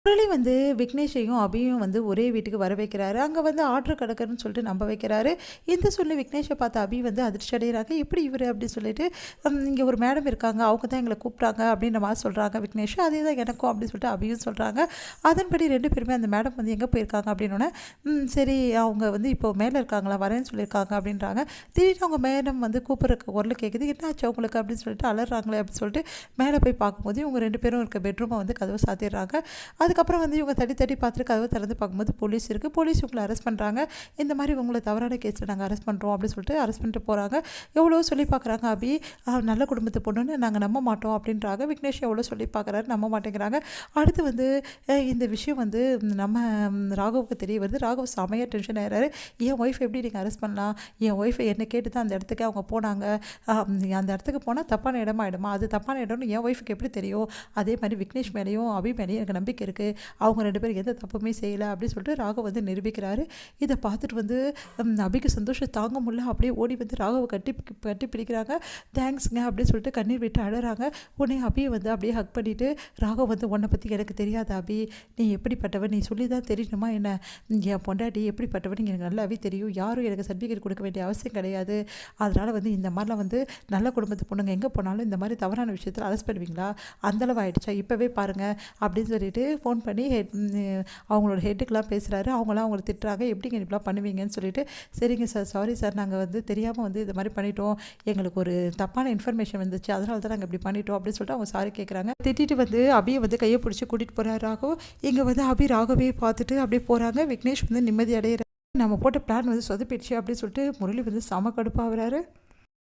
முரளி வந்து விக்னேஷையும் அபியும் வந்து ஒரே வீட்டுக்கு வர வைக்கிறாரு. அங்கே வந்து ஆர்டர் கிடக்குன்னு சொல்லிட்டு நம்ப வைக்கிறாரு. இந்த சொல்லி விக்னேஷை பார்த்து அபி வந்து அதிர்ச்சி அடைகிறாங்க. எப்படி இவர் அப்படின்னு சொல்லிட்டு இங்கே ஒரு மேடம் இருக்காங்க, அவங்க தான் எங்களை கூப்பிட்டாங்க அப்படின்ற மாதிரி சொல்கிறாங்க விக்னேஷ். அதே தான் எனக்கும் அப்படின்னு சொல்லிட்டு அபியும் சொல்கிறாங்க. அதன்படி ரெண்டு பேருமே அந்த மேடம் வந்து எங்கே போயிருக்காங்க அப்படின்னோடனே சரி அவங்க வந்து இப்போ மேலே இருக்காங்களா, வரேன்னு சொல்லியிருக்காங்க அப்படின்றாங்க. திடீர்னு அவங்க மேடம் வந்து கூப்பிட்ற குரல் கேட்குது. என்ன ஆச்சு அவங்களுக்கு அப்படின்னு சொல்லிட்டு அலறாங்களே அப்படின்னு சொல்லிட்டு மேலே போய் பார்க்கும்போது இவங்க ரெண்டு பேரும் இருக்க பெட்ரூமை வந்து கதவை சாத்திடுறாங்க. அதுக்கப்புறம் வந்து இவங்க தட்டி தட்டி பார்த்துட்டு கதவை திறந்து பார்க்கும்போது போலீஸ் இருக்குது. போலீஸ் இவங்களை அரெஸ்ட் பண்ணுறாங்க. இந்த மாதிரி உங்களை தவறான கேஸில் நாங்கள் அரெஸ்ட் பண்ணுறோம் அப்படின்னு சொல்லிட்டு அரெஸ்ட் பண்ணிட்டு போகிறாங்க. எவ்வளோ சொல்லி பார்க்குறாங்க அபி, நல்ல குடும்பத்து பொண்ணுன்னு நாங்கள் நம்ப மாட்டோம் அப்படின்றாங்க. விக்னேஷ் எவ்வளோ சொல்லி பார்க்குறாரு, நம்ப மாட்டேங்கிறாங்க. அடுத்து வந்து இந்த விஷயம் வந்து நம்ம ராகவுக்கு தெரிய வருது. ராகவ் செமையாக டென்ஷன் ஆகிறாரு. என் ஒய்ஃப் எப்படி நீங்கள் அரெஸ்ட் பண்ணலாம், என் ஒய்ஃபை என்னை கேட்டு தான் அந்த இடத்துக்கு அவங்க போனாங்க, அந்த இடத்துக்கு போனால் தப்பான இடமாயிடுமா, அது தப்பான இடம்னு என் ஒய்ஃபுக்கு எப்படி தெரியும், அதே மாதிரி விக்னேஷ் மேலேயும் அபி மேலேயும் எனக்கு நம்பிக்கை இருக்குது, அவங்க ரெண்டு பேரும் எந்த தப்புமே செய்யலை அப்படின்னு சொல்லிட்டு ராகவ் வந்து நிரூபிக்கிறாரு. இதை பார்த்துட்டு வந்து அபிக்கு சந்தோஷம் தாங்க முடியல. அப்படியே ஓடி வந்து ராகவை கட்டி பிடிக்கிறாங்க. தேங்க்ஸுங்க அப்படின்னு சொல்லிட்டு கண்ணீர் விட்டு அழறாங்க. உடனே அபியை வந்து அப்படியே ஹக் பண்ணிவிட்டு ராகவ் வந்து உன்னை பற்றி எனக்கு தெரியாது அபி, நீ எப்படிப்பட்டவன், நீ சொல்லி தான் தெரியணுமா என்ன, என் பொண்டாட்டி எப்படிப்பட்டவன் எனக்கு நல்லாவே தெரியும், யாரும் எனக்கு சர்டிஃபிகேட் கொடுக்க வேண்டிய அவசியம் கிடையாது. அதனால் வந்து இந்த மாதிரிலாம் வந்து நல்ல குடும்பத்து பொண்ணுங்க எங்கே போனாலும் இந்த மாதிரி தவறான விஷயத்தில் அரெஸ்ட் பண்ணுவீங்களா, அந்தளவு ஆகிடுச்சா, இப்போவே பாருங்கள் அப்படின்னு சொல்லிட்டு ஃபோன் பண்ணி அவங்களோட ஹெட்டுக்கெலாம் பேசுகிறாரு. அவங்களாம் அவங்களை திட்டுறாங்க, எப்படிங்க இப்படிலாம் பண்ணுவீங்கன்னு சொல்லிட்டு. சரிங்க சார், சாரி சார், நாங்கள் வந்து தெரியாமல் வந்து இது மாதிரி பண்ணிட்டோம், எங்களுக்கு ஒரு தப்பான இன்ஃபர்மேஷன் வந்துச்சு, அதனால தான் நாங்கள் இப்படி பண்ணிட்டோம் அப்படின்னு சொல்லிட்டு அவங்க சாரி கேட்குறாங்க. திட்டிட்டு வந்து அபியை வந்து கையை பிடிச்சி கூட்டிகிட்டு போகிறாரு ராகவ். இங்கே வந்து அபி ராகவே பார்த்துட்டு அப்படியே போகிறாங்க. விக்னேஷ் வந்து நிம்மதி அடையிற நம்ம போட்ட பிளான் வந்து சொதப்பிடுச்சு அப்படின்னு சொல்லிட்டு முரளி வந்து செம கடுப்பாகிறாரு.